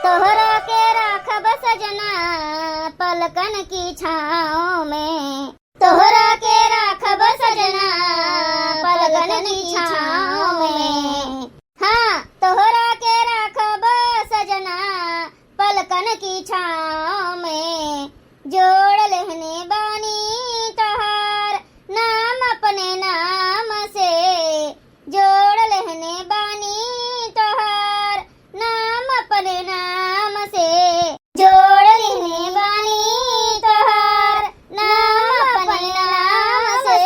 तोहरा के राखब सजना पलकन की छाँव में, तोहरा के राखब सजना पलकन की छाँव में। हाँ, तोहरा के राखब सजना पलकन की छाँव में। जोड़ लेहने बानी तोहार नाम अपने नाम से, जोड़ लेहने बानी तोहार नाम अपने नाम से, जोड़ लेहने बानी तोहार नाम अपने नाम से।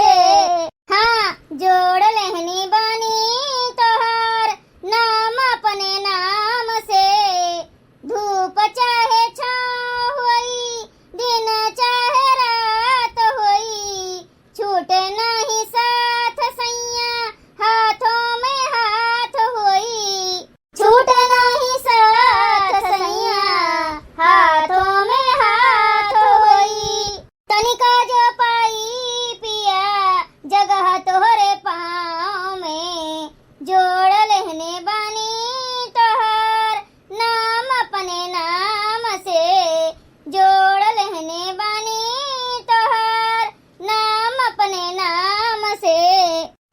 हाँ, जोड़ लेहने बानी तोहार नाम अपने नाम से। धूप चाहे छाँव होई, दिन चाहे रात होई, छूटे नहीं साथ सैया हाथों में हाथ होई, छूटे नहीं साथ सैया हाथों में हाथ होई। तनिका जो पाई पिया जगह तोहरे पाँव में, जोड़ लेहने बानी तोहार नाम अपने नाम से, जोड़ लेहने बानी तोहार नाम अपने नाम से,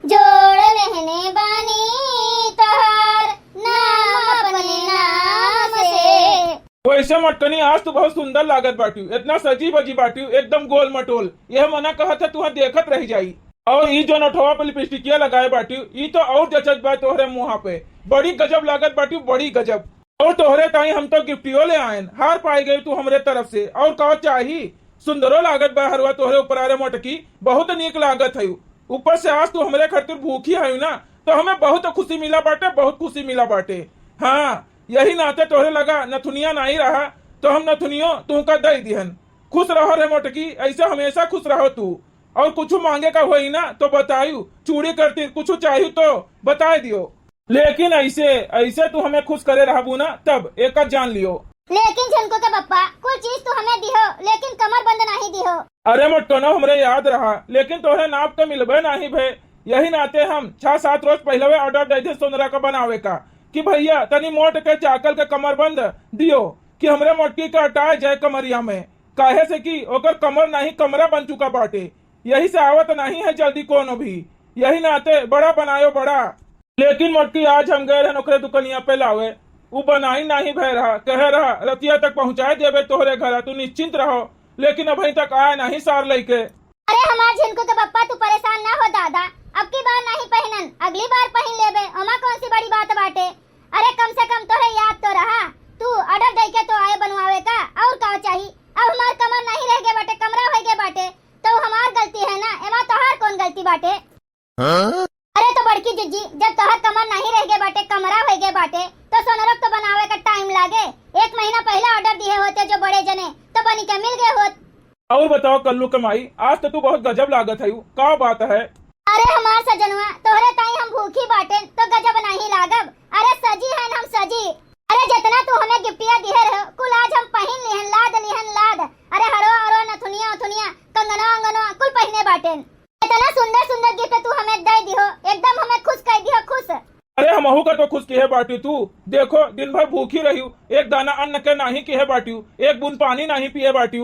जोड़ लेहने बानी तोहार नाम अपने नाम से। वैसे मटकनी आज तो बहुत सुंदर लागत बाटी, इतना सजी बजी बाटी, एकदम गोल मटोल। यह मना कहा था तुह देखत रह जाई। और ई जो नठवा पे लिपस्टिकिया लगाए बाटी, ई तो और जचत बा तोहरे मुँह पे, बड़ी गजब लागत बाटी, बड़ी गजब। और तोहरे ताई हम तो गिफ्टियो ले आयन, हार पाई गई तू हमरे तरफ से। और कहो चाही सुंदरो लागत बा हरवा तोहरे ऊपर आरे मोटकी, बहुत नीक लागत है। ऊपर से आज तू हमरे खातिर भूखी है ना, तो हमें बहुत खुशी मिला बाटे, बहुत खुशी मिला बाटे। हाँ, यही नाते तोहरे लगा नथुनिया नहीं रहा तो हम नथुनियो तू का दे दिहन। खुश रहो रे मोटकी, ऐसा हमेशा खुश रहो तू। और कुछ मांगे का होई ना तो बतायू, चूड़ी करती कुछ चाहिए तो बता दियो। लेकिन ऐसे ऐसे तू हमें खुश करे रहबू ना, तब एक जान लियो। लेकिन झनको के पप्पा कुछ चीज तो हमें दिहो, लेकिन कमर बंद नहीं दिहो। अरे मटोना हमरे याद रहा, लेकिन तोहरे नाप तो मिलबे नहीं भे। यही नाते हम 6-7 रोज पहले ऑर्डर दे थे सोनरा का बनावे का, कि भैया तनी मोट के चाकल के कमर बंद दियो, कि हमरे मोटकी का हटाए जाए कमरिया में। काहे से कि ओकर कमर नहीं कमरा बन चुका बाटे, यही से आवत नहीं है जल्दी कोनो भी। यही नाते बड़ा बनायो बड़ा। लेकिन मोटकी आज हम गए रहे ओकरे दुकनिया पे लावे, वो बनाई नहीं भय रहा, कह रहा रतिया तक पहुँचाए देवे तोहरे घर, तू निश्चिंत रहो। लेकिन अभी तक आया नहीं सार लेके। अरे हमार झनको के पप्पा तू परेशान ना हो दादा, अब की बार नहीं पहनन, अगली बार पहन लेबे, ओमा कौन सी बड़ी बात बाटे। अरे कम से कम तोहरे याद तो रहा, तू ऑर्डर दे के तो आए बनवावे का, और का चाहिए। अब हमार कमर नहीं रह गए बाटे, कमरा हो गए बाटे, तो हमार गलती है ना, एमा तोहार कौन गलती बाटे। अरे तो बड़की जिज्जी, जब तोहार कमर नहीं रह गए बाटे, कमरा हो गए बाटे, तो सोनरक तो बनावे का टाइम लागे। 1 महीना पहले ऑर्डर दिए होते जो बड़े जने, तो बनी के मिल गए होत। और बताओ कल्लू कमाई, आज तो तू बहुत गजब लागत है, का बात है। अरे हमार सजनवा, तोहरे ताई हम भूखी बाटे तो गजब नहीं लागब। अरे सजी है हम सजी। अरे जितना तू हमें गिफ्टिया दिए रहो, कुल आज हम पहन लिहन, लाद लिहन लाद। अरे हरो नथुनिया उथुनिया कंगनवा अंगनवा कुल पहने बाटे। इतना सुंदर सुंदर गिफ्ट तू हमें दे दिहो, एकदम हमें खुश कर दियो, खुश। अरे हमहू का तो खुश किए बाटी तू। देखो दिन भर भूखी रही, एक दाना अन्न के नहीं किए बाटी, एक बूंद पानी नहीं पिए बाटी।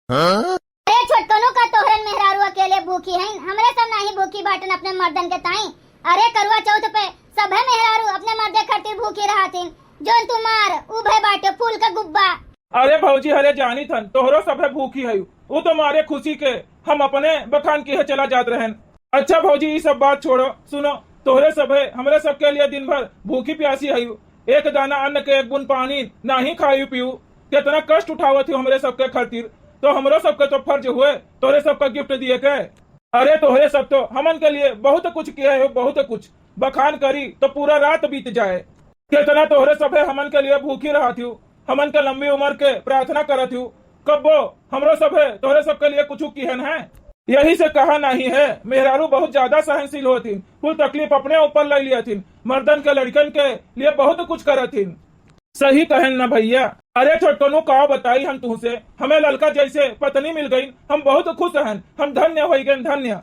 अरे छोटकनों का तोहरन मेहरारू अकेले भूखी है, हमरे सब नहीं भूखी बाटन अपने मर्दन के ताई। अरे करवा चौथ पे सब है मेहरारू अपने मर्दे खातिर भूखी रहतीन, जोन तुम्हार उभे बाटे फूल का गुब्बा। अरे भौजी हरे जानी थन तोहरो सब है भूखी है, वो तो मारे खुशी के हम अपने बखान की है चला जात रहन। अच्छा भौजी ये सब बात छोड़ो, सुनो तोहरे सब है हमरे सबके लिए दिन भर भूखी प्यासी है, एक दाना अन्न के एक बूंद पानी नहीं खाई पीऊ, कितना कष्ट उठावत थी हमरे सबके खातिर। तो हमरो सबके तो फर्ज हुए तोहरे सबका गिफ्ट दिए के। अरे तोहरे सब तो हमन के लिए बहुत कुछ किया है, बहुत कुछ बखान करी तो पूरा रात बीत जाए। कितना तोहरे सब है हमन के लिए भूखी रहा थी, हमन के लंबी उम्र के प्रार्थना करत हूँ, कब वो हमरो सब है तोहरे सब के लिए कुछ किहन है। यही से कहा नहीं है मेहरारू बहुत ज्यादा सहनशील होती, कुल तकलीफ अपने ऊपर ले लिया थी, मर्दन के लड़कन के लिए बहुत कुछ करत थी। सही कहन ना भैया। अरे छोटकनू का बताई हम तुमसे, हमें लड़का जैसे पत्नी मिल गई, हम बहुत खुश हैं, हम धन्य हो गए धन्य।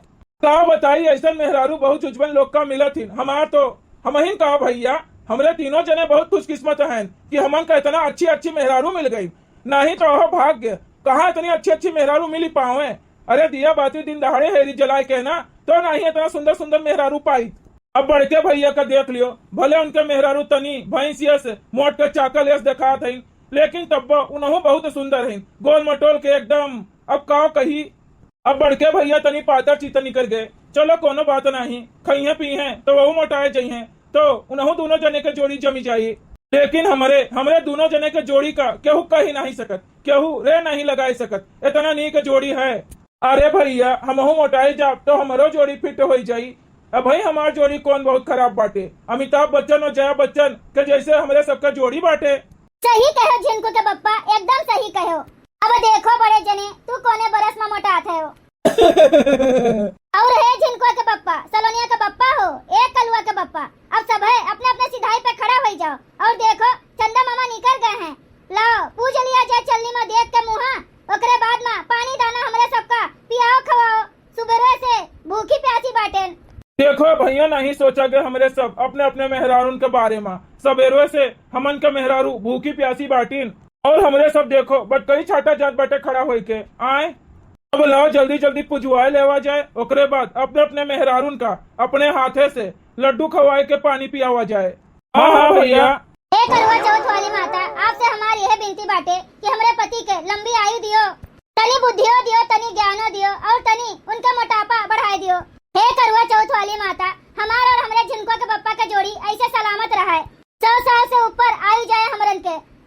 का बताई ऐसा मेहरारू बहुत उज्जवल लोग का मिला थी, हमार तो हम ही कहा भैया हमरे तीनों जने बहुत खुशकिस्मत हैं कि हमन का इतना अच्छी अच्छी मेहरारू मिल गई। नहीं तो वह भाग्य कहाँ इतनी अच्छी अच्छी मेहरारू मिली पावे। अरे दिया बाती दिन दहाड़े हेरी जलाए के ना तो नहीं इतना सुंदर सुंदर मेहरारू पाई। अब बड़के भैया का देख लियो, भले उनके मेहरारू तनी भैंसिया से मोट के चाकल ऐस देखा थे, लेकिन तब उन्हों बहुत सुंदर है, गोल मटोल के एकदम। अब काव कही, अब बड़के भैया तनी पातर चीतर निकल गए। चलो कोनो बात नहीं, खइहे पीहे तो वह मोटाए जाइए तो उन्हों दोनों जने के जोड़ी जमी जाइए। लेकिन हमरे दोनों जने के जोड़ी का केहू कही नहीं सकत, केहू रे नहीं लगाई सकत, इतना नीक जोड़ी है। अरे भैया हमहू मोटाई जाब तो हमारो जोड़ी फिट हो जाई। अब भाई हमार जोड़ी कौन बहुत खराब बाटे, अमिताभ बच्चन और जया बच्चन के जैसे हमारे सबका जोड़ी बाटे। सही कहो झिनको के पप्पा, एकदम सही कहो। अब देखो बड़े जने तू कोने बरस में मोटा थे हो और है झिनको के पप्पा सलोनिया के पप्पा हो, एक कलुआ के पप्पा। अब सब है अपने अपने सिधाई पे खड़ा हो जाओ और देखो चंदा मामा निकल गए हैं। लाओ पूज लिया जाए चलनी में देख के मुहा, ओकरे बाद में पानी दाना हमरे सबका पियाओ खवाओ, सुबह से भूखी प्यासी बाटेन। देखो भैया नहीं सोचा कि हमारे सब अपने अपने मेहरारून के बारे में सवेरे से हमन के मेहरारू भूखी प्यासी बाटीन और हमरे सब देखो बटकई छाटा जात बाटे खड़ा होई के आए। अब लाओ जल्दी जल्दी पुजवाए लेवा जाए, ओकरे बाद अपने अपने मेहरारून का अपने हाथे से लड्डू खवाए के पानी पियावा जाए। हाँ हाँ भैया। हे करवा चौथ वाली माता, आपसे हमारी यह विनती बाटे कि हमारे पति के लंबी आयु दियो, तनी बुद्धियो दियो, तनी ज्ञानो दियो और तनी उनका मोटापा बढ़ाए दियो। हे करवा चौथ वाली माता, हमारा और हमारे झिनको के पप्पा का जोड़ी ऐसे सलामत रहा है, 100 साल से ऊपर आयु जाए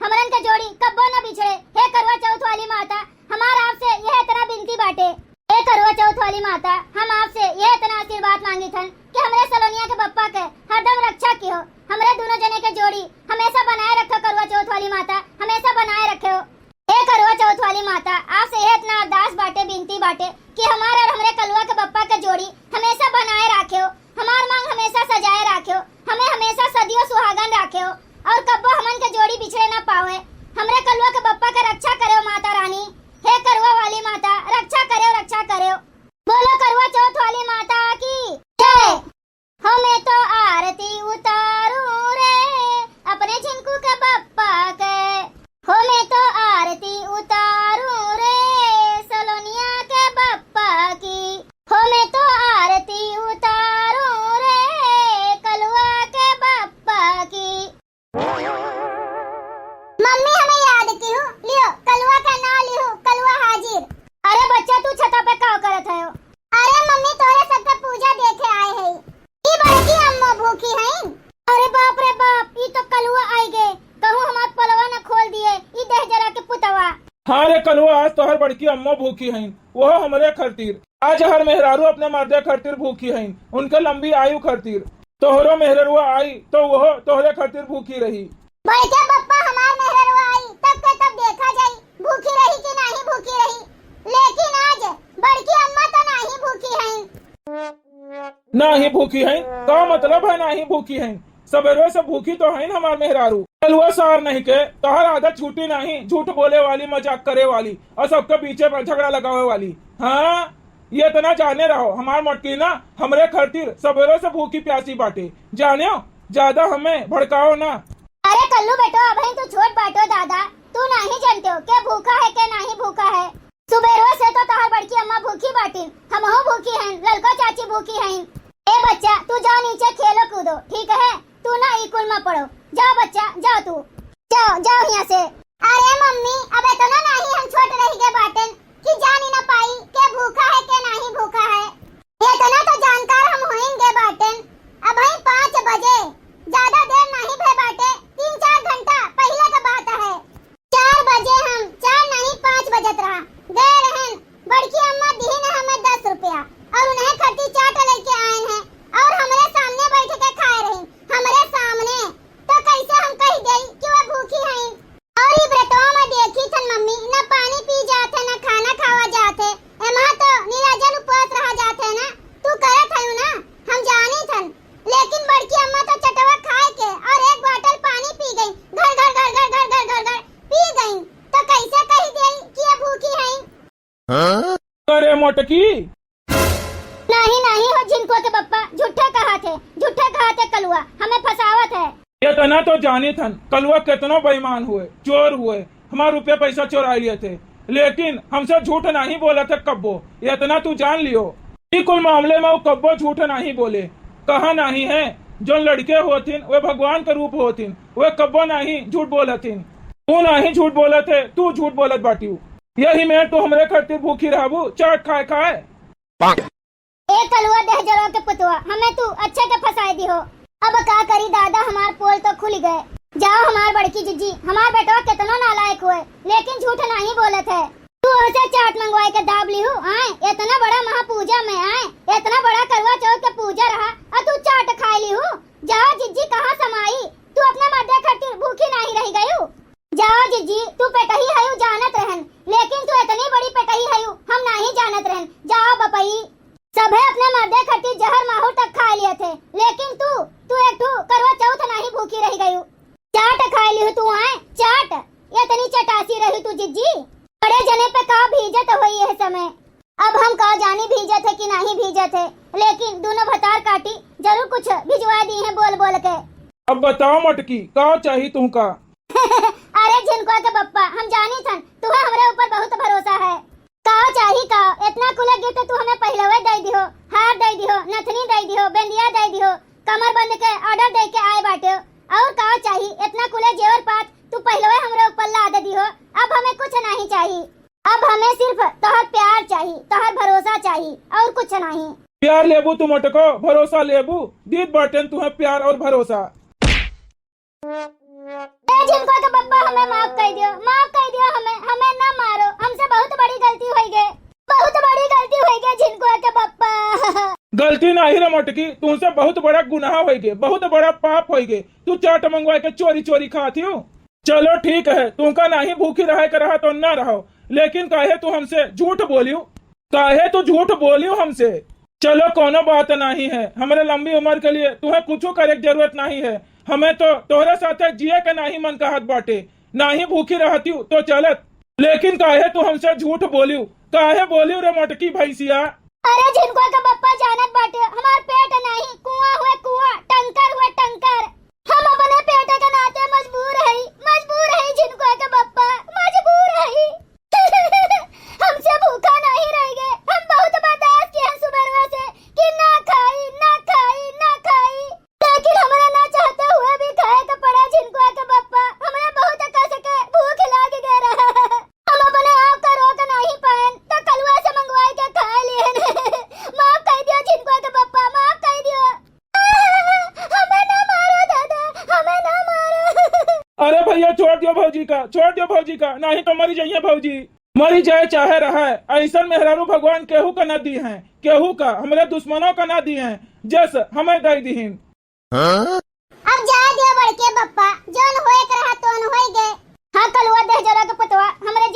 हमरन के जोड़ी कब्बो न बिछड़े। हे करवा चौथ वाली माता, हमारा आपसे यह इतना विनती बाटे। हे करवा चौथ वाली माता, हम आपसे यह इतना आशीर्वाद मांगी थन कि हमरे सलोनिया के पप्पा के हरदम रक्षा की हो, हमरे दोनों जने के जोड़ी हमेशा बनाए रखो। करवा चौथ वाली माता हमेशा बनाए रखे हो। हे करवा चौथ वाली माता, आपसे यह इतना अरदास बाटे, विनती बाटे कि हमारा और हमरे कलुआ के पप्पा के जोड़ी हमेशा बनाए रखे हो, हमार मांग हमेशा सजाए रखे हो, हमें हमेशा सदियों सुहागन रखे हो और कब्बो हमन के जोड़ी बिछड़े न पावे। हमरे कलुआ के पप्पा का रक्षा करो माता रानी। हे करवा वाली माता, रक्षा करो, रक्षा करो। बोलो करवा चौथ वाली माता की जय। हमें तो आरती उतारूं रे अपने झिनको के पप्पा के, हमें तो आरती उतारूं रे सलोनिया के पप्पा की, हमें तो आरती उतारूं रे कलुआ के पप्पा की। मम्मी हमें याद की हूँ, लियो कलुआ का नाम लियो, कलुआ हाजिर। अरे बच्चा तू छता पे का करत है? अरे मम्मी तोरे सबके पूजा देखे आए हैं। ई बड़की अम्मा भूखी हैं। अरे बाप रे बाप, ई तो कलुआ आई गए, कहूँ हमार पलवा न खोल दिए ई देह जरा के पुतवा। हाँ रे कलुआ, आज तोहर बड़की अम्मा भूखी हैं, वो हमरे खरतीर। आज हर मेहरारू अपने मर्दे खरतीर भूखी हैं, उनके लंबी आयु खरतीर। तोहरो मेहरुआ आई तो वो तोहरे खरतीर भूखी रही। बड़के पप्पा हमार मेहरुआ आई तब के तब देखा जाई भूखी रही कि नहीं भूखी रही, लेकिन आज बड़की अम्मा तो नहीं भूखी हैं। नहीं भूखी हैं का मतलब है नहीं भूखी हैं? सवेरे से भूखी तो है हमार मेहरारू। कलुआ सार नहीं के तोहर आदत छूटी नहीं, झूठ बोले वाली, मजाक करे वाली और सबके पीछे पर झगड़ा लगावे वाली। हाँ ये इतना जाने रहो, हमार मोटकी ना हमरे खरतीर सवेरे से भूखी प्यासी बाटे, जाने ज्यादा हमें भड़काओ ना। अरे कल्लू बेटो अभी तू छोट बाटो दादा, तू नहीं जानते हो के भूखा है के नहीं भूखा है। सुबह से तो तोहर बड़की अम्मा भूखी बाटी, हमहू भूखी हैं, ललको चाची भूखी हैं। ए बच्चा तू जाओ नीचे खेलो कूदो, ठीक है? तू ना स्कूल में पढ़ो, जाओ बच्चा जाओ, तू जाओ जाओ यहाँ से। अरे मम्मी अब तो ना नहीं हम छोट रह गए बाटन कि जान ही ना पाई के भूखा है के नहीं भूखा है। ये तो ना तो जानकार हम होएंगे बाटन। अब भाई 5 बजे, ज्यादा देर नहीं भे बाटे, 3-4 घंटा पहले का बात है। 4 बजे हम 4 नहीं 5 बजत रहा दे रहन। बड़की अम्मा दी ने हमें 10 रुपया और उन्हें खट्टी चाट लेके आए हैं और हमारे सामने बैठ के खाए रही, हमारे सामने। तो कैसे हम कह देई कि वो भूखी हैं? और ये व्रतवा में देखी थन मम्मी न पानी पी जाते न खाना खावा जाते, एमा तो निराजन उपवास रह जाते ना। तू करत है ना हम जानी थन, लेकिन बड़की अम्मा तो चटवा खाए के और 1 बोतल पानी पी गई, घर घर घर घर घर घर घर घर पी गई। तो कैसे कह देई कि ये भूखी हैं? हाँ? अरे मोटकी नहीं नहीं हो झिनको के पप्पा, झूठे कहा थे कलुआ, हमें फसावत है। इतना तो जानी थन कलुआ कितना बेईमान हुए, चोर हुए, हमारा रुपया पैसा चुरा लिए थे, लेकिन हमसे झूठ नहीं बोला था कब्बो। इतना तू जान लियो, ई कुल मामले में वो कब्बो झूठ नहीं बोले। कहा नहीं है जो लड़के होतिन वे भगवान का रूप होतिन, वे कब्बो नहीं झूठ बोलतिन। तू नहीं झूठ बोले थे, तू झूठ बोलत बाटी। यही में तो हमरे खातिर भूखी रहबू, चाट खाए खाए। ए कलुआ दहजरों के पुतवा, हमें तू अच्छे के फंसाई दी हो। अब का करी दादा, हमार पोल तो खुल गए। जाओ हमार बड़की जिज्जी, हमार बेटवा कितना नालायक हुए, लेकिन झूठ नहीं बोलत है। तू उसे चाट मंगवाए के दाब ली हूँ आए, इतना बड़ा महापूजा में आए, इतना बड़ा करवा चौथ का पूजा रहा और तू चाट खा ली हूँ। जाओ जिज्जी, कहाँ समाई तू अपने मर्दे खातिर भूखी नहीं रही गयू। जाओ जिज्जी, तू पेटही हयू जानत रहन, लेकिन तू इतनी बड़ी पेटही हयू हम नहीं जानत रहन। जाओ बपई, सभे अपने मर्दे खातिर जहर माहौल तक खा लिए थे, लेकिन तू एक ठू करवा चौथ नहीं भूखी रही गयू। चाट खा ली हूँ तू आए, चाट इतनी चटासी रही तू जिज्जी। बड़े जने पे का भीजत हुई है समय। अब हम का जानी भीजत है कि नहीं भीजत है, लेकिन दोनों भतार काटी जरूर कुछ भिजवा दी है बोल बोल के। अब बताओ मटकी, का चाहिए तुमका? अरे जिनको के बप्पा, हम जानी थन तुम्हें हमारे ऊपर बहुत भरोसा है। का चाहिए का? इतना कुल गिफ्ट तू हमें पहले दे दियो, हार दे दियो, नथनी दे दियो, बेंदिया दे दियो, कमर बंद के ऑर्डर दे के आए बाटे। और का चाहिए? इतना कुल जेवर पात तू पहले हमारे ऊपर ला दे दियो। अब हमें कुछ नहीं चाहिए, अब हमें सिर्फ तोहर प्यार चाहिए, तोहर भरोसा चाहिए, और कुछ नहीं। प्यार लेबू तू मटको, भरोसा लेबू, दीद बाटन तुम्हें प्यार और भरोसा। जिनको तो बप्पा हमें माफ कर दियो, हमें ना मारो, हमसे बहुत बड़ी गलती हो गई, बहुत बड़ी गलती हो गई जिनको के बप्पा। गलती नहीं रे मटकी, तुमसे बहुत बड़ा गुनाह हो गए, बहुत बड़ा पाप हो गए। तू चाट मंगवा के चोरी चोरी खाती हूँ। चलो ठीक है, तुमका नहीं भूखी रहे कर रहा तो न रहो, लेकिन काहे तू हमसे झूठ बोलियो, काहे तू झूठ बोलियो हमसे। चलो कोनो बात नहीं है, हमारे लंबी उम्र के लिए तुम्हें कुछ करे की जरूरत नहीं है। हमें तो तोहरे साथे जिए के नहीं मन कहत बाटे, नहीं भूखी रहती हूँ तो चलत, लेकिन काहे तू हमसे झूठ बोलियो, काहे बोलियो रे मोटकी भैंसिया। अरे जिनको का बप्पा जानत बाटे, हमार पेट नहीं कुआं हुए कुआं, टंकर हुए टंकर। हम अपने पेट के नाते मजबूर है जिनको का बप्पा, मजबूर है। हमसे भूखा नहीं रह गए, हम बहुत बर्दाश्त किए सुबह से कि ना खाई, लेकिन हमारा ना चाहते हुए भी खाए का पड़ा जिनको का बप्पा। हमें बहुत कस के भूख लग गया रहा, हम अपने आप का रोक नहीं पाए तो कलुआ से मंगवाए के खा लिए। माफ कर दियो जिनको का बप्पा, माफ कर दियो। हमें ना मारो दादा, हमें ना मारो। अरे भैया छोड़ दियो भौजी का, नहीं तो मरी जाइए भौजी, मरी जाए चाहे रहा। ऐसा मेहरारू भगवान केहू का न दी है, केहू का हमारे दुश्मनों का न दी है, जैसे हमें दे दी। अब जा दियो बड़के बप्पा, जोन होए कर रहा तोन होई गए। हाँ कलुआ दहजरा के पुतवा, हमरे